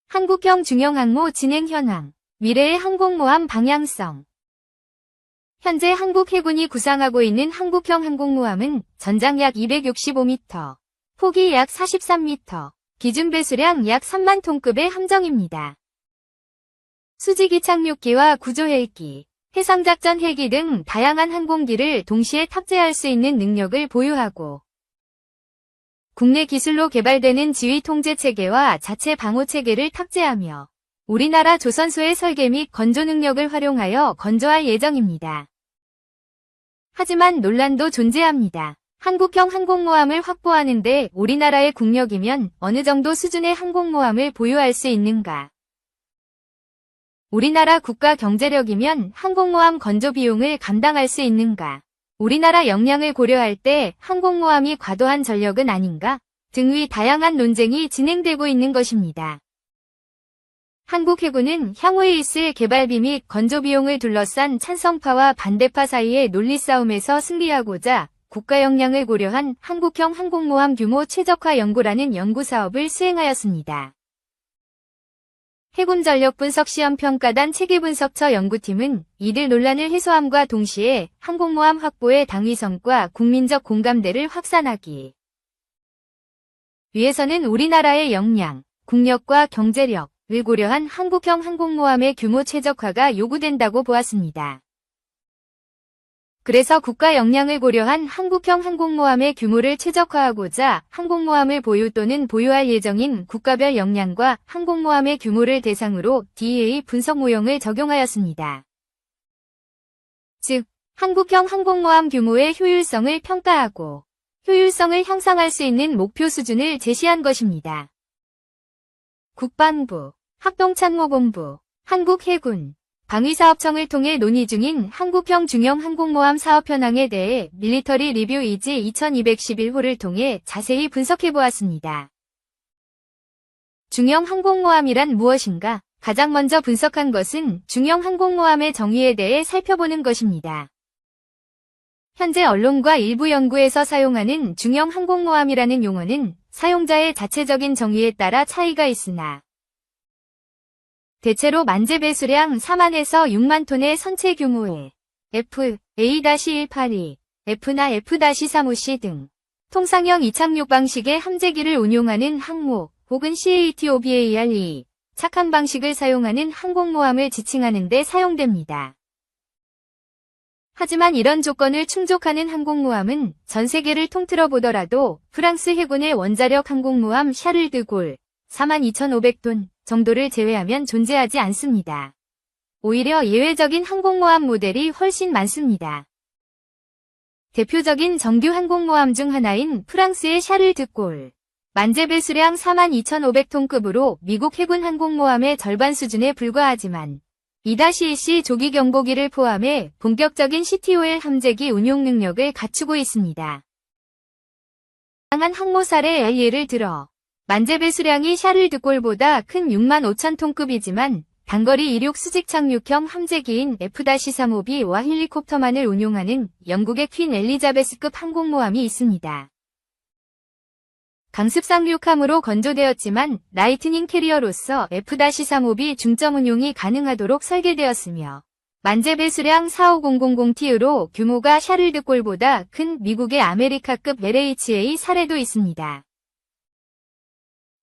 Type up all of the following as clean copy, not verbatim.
한국형 중형항모 진행 현황, 미래의 항공모함 방향성. 현재 한국해군이 구상하고 있는 한국형 항공모함은 전장 약 265m, 폭이 약 43m, 기준 배수량 약 3만 톤급의 함정입니다. 수직이 착륙기와 구조 헬기, 해상작전 헬기 등 다양한 항공기를 동시에 탑재할 수 있는 능력을 보유하고 국내 기술로 개발되는 지휘 통제 체계와 자체 방호 체계를 탑재하며 우리나라 조선소의 설계 및 건조 능력을 활용하여 건조할 예정입니다. 하지만 논란도 존재합니다. 한국형 항공모함을 확보하는 데 우리나라의 국력이면 어느 정도 수준의 항공모함을 보유할 수 있는가? 우리나라 국가 경제력이면 항공모함 건조 비용을 감당할 수 있는가? 우리나라 역량을 고려할 때 항공모함이 과도한 전력은 아닌가? 등의 다양한 논쟁이 진행되고 있는 것입니다. 한국해군은 향후에 있을 개발비 및 건조 비용을 둘러싼 찬성파와 반대파 사이의 논리 싸움에서 승리하고자 국가 역량을 고려한 한국형 항공모함 규모 최적화 연구라는 연구 사업을 수행하였습니다. 해군전력분석시험평가단 체계분석처 연구팀은 이들 논란을 해소함과 동시에 항공모함 확보의 당위성과 국민적 공감대를 확산하기 위해서는 우리나라의 역량, 국력과 경제력을 고려한 한국형 항공모함의 규모 최적화가 요구된다고 보았습니다. 그래서 국가 역량을 고려한 한국형 항공모함의 규모를 최적화하고자 항공모함을 보유 또는 보유할 예정인 국가별 역량과 항공모함의 규모를 대상으로 DEA 분석 모형을 적용하였습니다. 즉, 한국형 항공모함 규모의 효율성을 평가하고 효율성을 향상할 수 있는 목표 수준을 제시한 것입니다. 국방부, 합동참모본부, 한국해군, 방위사업청을 통해 논의 중인 한국형 중형 항공모함 사업 현황에 대해 밀리터리 리뷰 이지 2211호를 통해 자세히 분석해보았습니다. 중형 항공모함이란 무엇인가? 가장 먼저 분석한 것은 중형 항공모함의 정의에 대해 살펴보는 것입니다. 현재 언론과 일부 연구에서 사용하는 중형 항공모함이라는 용어는 사용자의 자체적인 정의에 따라 차이가 있으나 대체로 만재 배수량 4만에서 6만 톤의 선체 규모의 F, A-182, F나 F-350C 등 통상형 이착륙 방식의 함재기를 운용하는 항모 혹은 CATOBARE, 착항 방식을 사용하는 항공모함을 지칭하는 데 사용됩니다. 하지만 이런 조건을 충족하는 항공모함은 전 세계를 통틀어 보더라도 프랑스 해군의 원자력 항공모함 샤를 드 골 42,500톤 정도를 제외하면 존재하지 않습니다. 오히려 예외적인 항공모함 모델이 훨씬 많습니다. 대표적인 정규 항공모함 중 하나인 프랑스의 샤를 드 골, 만재 배수량 42,500톤급으로 미국 해군 항공모함의 절반 수준에 불과하지만 2-1C 조기 경보기를 포함해 본격적인 CTOL 함재기 운용 능력을 갖추고 있습니다. 다양한 항모 사례의 예를 들어 만재 배수량이 샤를 드 골보다 큰 6만 5천 톤급이지만 단거리 이륙 수직 착륙형 함재기인 F-352와 헬리콥터만을 운용하는 영국의 퀸 엘리자베스급 항공모함이 있습니다. 강습 상륙함으로 건조되었지만 라이트닝 캐리어로서 F-352 중점 운용이 가능하도록 설계되었으며 만재 배수량 45000T로 규모가 샤를 드 골보다 큰 미국의 아메리카급 LHA 사례도 있습니다.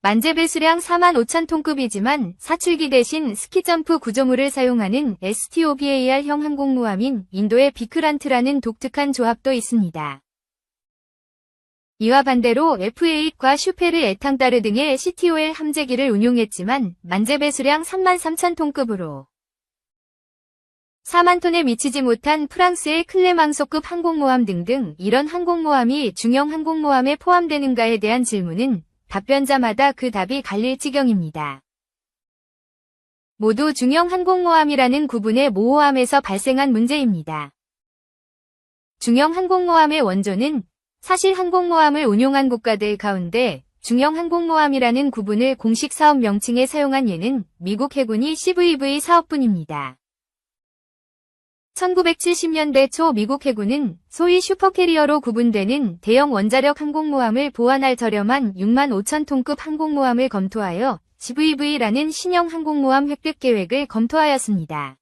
만재 배수량 4만 5천 톤급이지만 사출기 대신 스키점프 구조물을 사용하는 STOBAR형 항공모함인 인도의 비크란트라는 독특한 조합도 있습니다. 이와 반대로 F8과 슈페르 에탕다르 등의 CTOL 함재기를 운용했지만 만재 배수량 3만 3천 톤급으로 4만 톤에 미치지 못한 프랑스의 클레망소급 항공모함 등등 이런 항공모함이 중형 항공모함에 포함되는가에 대한 질문은 답변자마다 그 답이 갈릴 지경입니다. 모두 중형 항공모함이라는 구분의 모호함에서 발생한 문제입니다. 중형 항공모함의 원조는 사실 항공모함을 운용한 국가들 가운데 중형 항공모함이라는 구분을 공식 사업 명칭에 사용한 예는 미국 해군이 CVV 사업뿐입니다. 1970년대 초 미국 해군은 소위 슈퍼캐리어로 구분되는 대형 원자력 항공모함을 보완할 저렴한 6만 5천 톤급 항공모함을 검토하여 GVV라는 신형 항공모함 획득 계획을 검토하였습니다.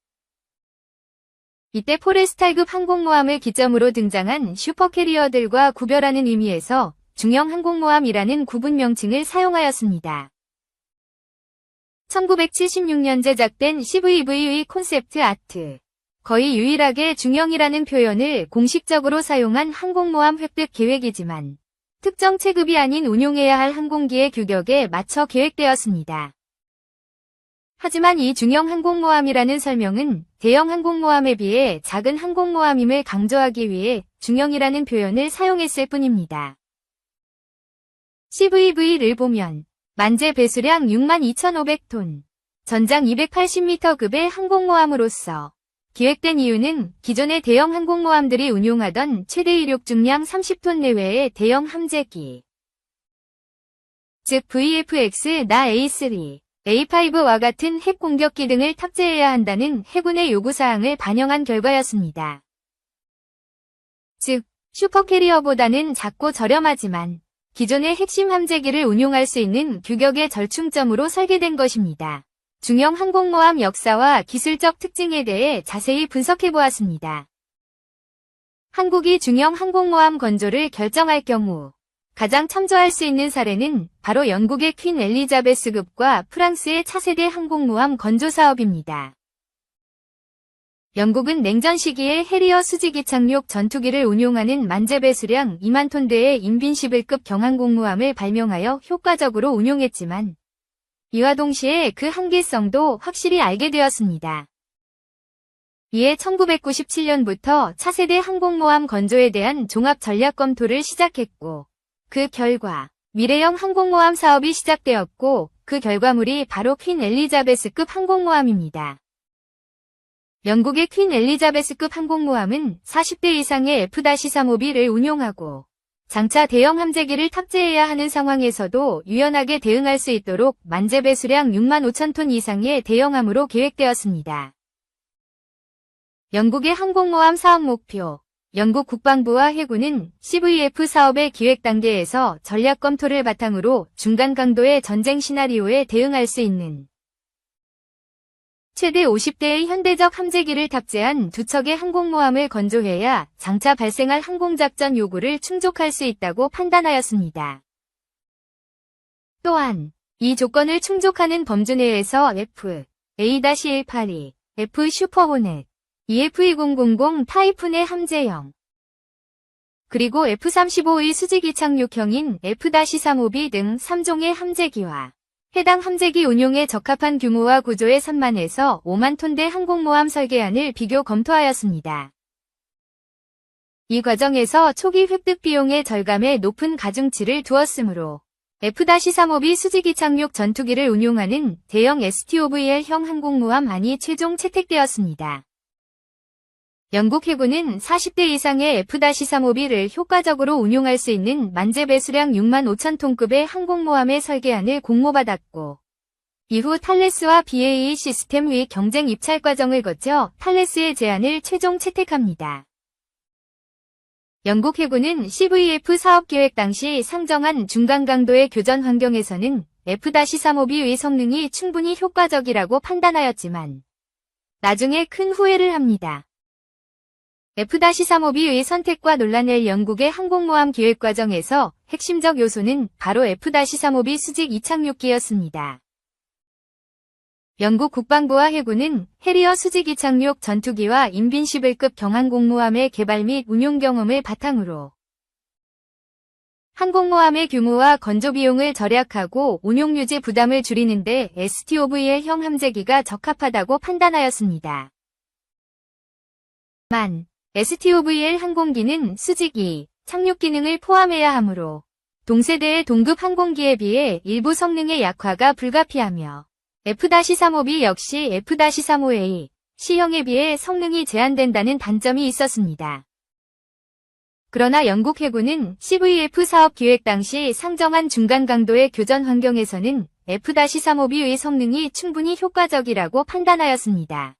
이때 포레스탈급 항공모함을 기점으로 등장한 슈퍼캐리어들과 구별하는 의미에서 중형 항공모함이라는 구분 명칭을 사용하였습니다. 1976년 제작된 CVV의 콘셉트 아트. 거의 유일하게 중형이라는 표현을 공식적으로 사용한 항공모함 획득 계획이지만 특정 체급이 아닌 운용해야 할 항공기의 규격에 맞춰 계획되었습니다. 하지만 이 중형 항공모함이라는 설명은 대형 항공모함에 비해 작은 항공모함임을 강조하기 위해 중형이라는 표현을 사용했을 뿐입니다. CVV를 보면 만재 배수량 62,500톤, 전장 280m급의 항공모함으로서 기획된 이유는 기존의 대형 항공모함들이 운용하던 최대 이륙 중량 30톤 내외의 대형 함재기, 즉 VFX-나 A3, A5와 같은 핵 공격기 등을 탑재해야 한다는 해군의 요구사항을 반영한 결과였습니다. 즉, 슈퍼캐리어보다는 작고 저렴하지만 기존의 핵심 함재기를 운용할 수 있는 규격의 절충점으로 설계된 것입니다. 중형 항공모함 역사와 기술적 특징에 대해 자세히 분석해보았습니다. 한국이 중형 항공모함 건조를 결정할 경우 가장 참조할 수 있는 사례는 바로 영국의 퀸 엘리자베스급과 프랑스의 차세대 항공모함 건조 사업입니다. 영국은 냉전 시기에 해리어 수직이 착륙 전투기를 운용하는 만재 배수량 2만 톤대의 인빈시블급 경항공모함을 발명하여 효과적으로 운용했지만 이와 동시에 그 한계성도 확실히 알게 되었습니다. 이에 1997년부터 차세대 항공모함 건조에 대한 종합 전략 검토를 시작했고 그 결과 미래형 항공모함 사업이 시작되었고 그 결과물이 바로 퀸 엘리자베스급 항공모함입니다. 영국의 퀸 엘리자베스급 항공모함은 40대 이상의 F-35B를 운용하고 장차 대형 함재기를 탑재해야 하는 상황에서도 유연하게 대응할 수 있도록 만재 배수량 6만 5천 톤 이상의 대형함으로 계획되었습니다. 영국의 항공모함 사업 목표. 영국 국방부와 해군은 CVF 사업의 기획 단계에서 전략 검토를 바탕으로 중간 강도의 전쟁 시나리오에 대응할 수 있는 최대 50대의 현대적 함재기를 탑재한 두 척의 항공모함을 건조해야 장차 발생할 항공작전 요구를 충족할 수 있다고 판단하였습니다. 또한 이 조건을 충족하는 범주 내에서 F, A-182, F 슈퍼호넷, EF-2000 타이푼의 함재형, 그리고 F-35의 수직이 착륙형인 F-35B 등 3종의 함재기와 해당 함재기 운용에 적합한 규모와 구조의 3만에서 5만 톤대 항공모함 설계안을 비교 검토하였습니다. 이 과정에서 초기 획득 비용의 절감에 높은 가중치를 두었으므로 F-35B 수직이 착륙 전투기를 운용하는 대형 STOVL형 항공모함 안이 최종 채택되었습니다. 영국 해군은 40대 이상의 F-35B를 효과적으로 운용할 수 있는 만재 배수량 6만 5천 톤급의 항공모함의 설계안을 공모받았고 이후 탈레스와 BAE 시스템의 경쟁 입찰 과정을 거쳐 탈레스의 제안을 최종 채택합니다. 영국 해군은 CVF 사업 계획 당시 상정한 중간 강도의 교전 환경에서는 F-35B의 성능이 충분히 효과적이라고 판단하였지만 나중에 큰 후회를 합니다. F-35B의 선택과 논란을 영국의 항공모함 기획 과정에서 핵심적 요소는 바로 F-35B 수직 이착륙기였습니다. 영국 국방부와 해군은 해리어 수직 이착륙 전투기와 인빈시블급 경항공모함의 개발 및 운용 경험을 바탕으로 항공모함의 규모와 건조 비용을 절약하고 운용 유지 부담을 줄이는 데 STOVL형 함재기가 적합하다고 판단하였습니다. STOVL 항공기는 수직이 착륙 기능을 포함해야 하므로 동세대의 동급 항공기에 비해 일부 성능의 약화가 불가피하며 F-35B 역시 F-35A, C형에 비해 성능이 제한된다는 단점이 있었습니다. 그러나 영국 해군은 CVF 사업 기획 당시 상정한 중간 강도의 교전 환경에서는 F-35B의 성능이 충분히 효과적이라고 판단하였습니다.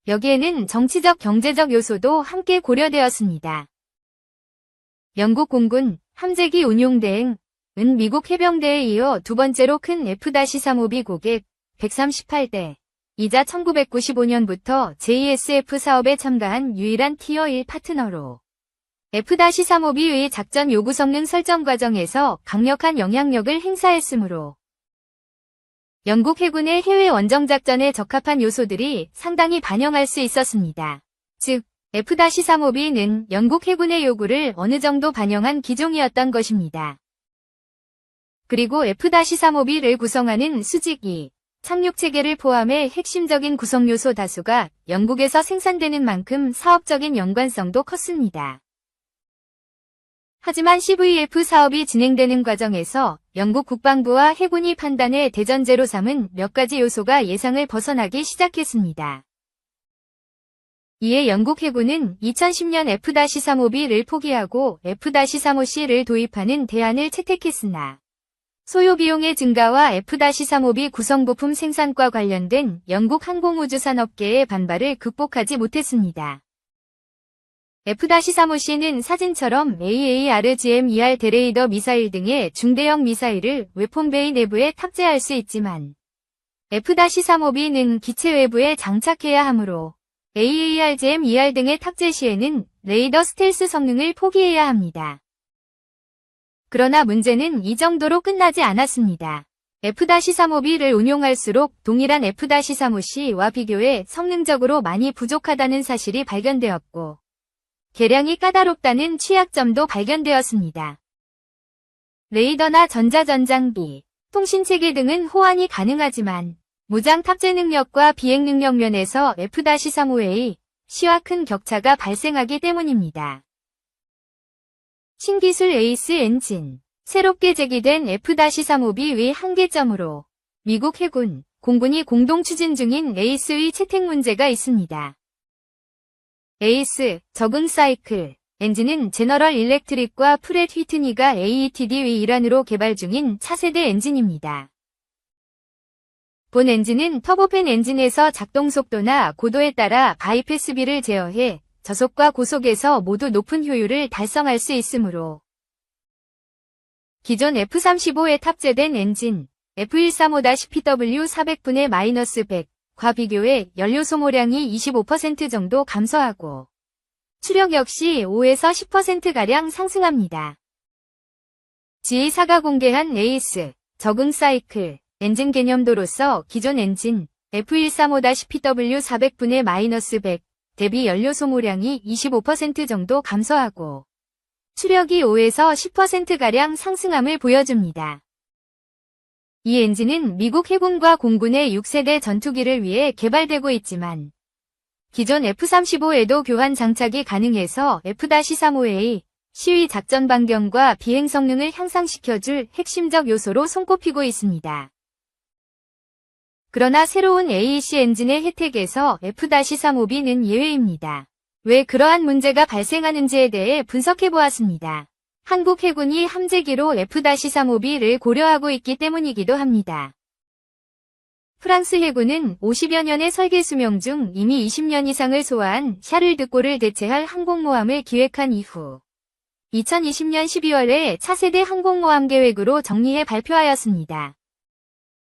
여기에는 정치적 경제적 요소도 함께 고려되었습니다. 영국 공군 함재기 운용 대행 미국 해병대에 이어 두 번째로 큰 F-35B 고객 138대, 이자 1995년부터 JSF 사업에 참가한 유일한 티어 1 파트너로 F-35B의 작전 요구 성능 설정 과정에서 강력한 영향력을 행사했으므로 영국 해군의 해외 원정 작전에 적합한 요소들이 상당히 반영할 수 있었습니다. 즉, F-35B는 영국 해군의 요구를 어느 정도 반영한 기종이었던 것입니다. 그리고 F-35B를 구성하는 수직이 착륙체계를 포함해 핵심적인 구성 요소 다수가 영국에서 생산되는 만큼 사업적인 연관성도 컸습니다. 하지만 CVF 사업이 진행되는 과정에서 영국 국방부와 해군이 판단해 대전제로 삼은 몇 가지 요소가 예상을 벗어나기 시작했습니다. 이에 영국 해군은 2010년 F-35B를 포기하고 F-35C를 도입하는 대안을 채택했으나 소요 비용의 증가와 F-35B 구성부품 생산과 관련된 영국 항공우주산업계의 반발을 극복하지 못했습니다. F-35C는 사진처럼 AARGM-ER 대레이더 미사일 등의 중대형 미사일을 웨폰베이 내부에 탑재할 수 있지만 F-35B는 기체 외부에 장착해야 하므로 AARGM-ER 등의 탑재 시에는 레이더 스텔스 성능을 포기해야 합니다. 그러나 문제는 이 정도로 끝나지 않았습니다. F-35B를 운용할수록 동일한 F-35C와 비교해 성능적으로 많이 부족하다는 사실이 발견되었고 개량이 까다롭다는 취약점도 발견되었습니다. 레이더나 전자전장비, 통신체계 등은 호환이 가능하지만 무장 탑재 능력과 비행 능력 면에서 F-35A, C와 큰 격차가 발생하기 때문입니다. 신기술 에이스 엔진, 새롭게 제기된 F-35B의 한계점으로 미국 해군, 공군이 공동 추진 중인 에이스의 채택 문제가 있습니다. 에이스, 적응 사이클, 엔진은 제너럴 일렉트릭과 프렛 휘트니가 AETD의 일환으로 개발 중인 차세대 엔진입니다. 본 엔진은 터보팬 엔진에서 작동 속도나 고도에 따라 바이패스비를 제어해 저속과 고속에서 모두 높은 효율을 달성할 수 있으므로 기존 F-35에 탑재된 엔진 F135-PW 400분의 -100과 비교해 연료 소모량이 25% 정도 감소하고 추력 역시 5에서 10%가량 상승합니다. GA사가 공개한 에이스, 적응 사이클, 엔진 개념도로서 기존 엔진 F135-PW 400분의 -100 대비 연료 소모량이 25% 정도 감소하고 추력이 5에서 10%가량 상승함을 보여줍니다. 이 엔진은 미국 해군과 공군의 6세대 전투기를 위해 개발되고 있지만 기존 F-35에도 교환 장착이 가능해서 F-35A, C의 작전 반경과 비행 성능을 향상시켜줄 핵심적 요소로 손꼽히고 있습니다. 그러나 새로운 AEC 엔진의 혜택에서 F-35B는 예외입니다. 왜 그러한 문제가 발생하는지에 대해 분석해보았습니다. 한국 해군이 함재기로 F-35B를 고려하고 있기 때문이기도 합니다. 프랑스 해군은 50여 년의 설계 수명 중 이미 20년 이상을 소화한 샤를 드골을 대체할 항공모함을 기획한 이후 2020년 12월에 차세대 항공모함 계획으로 정리해 발표하였습니다.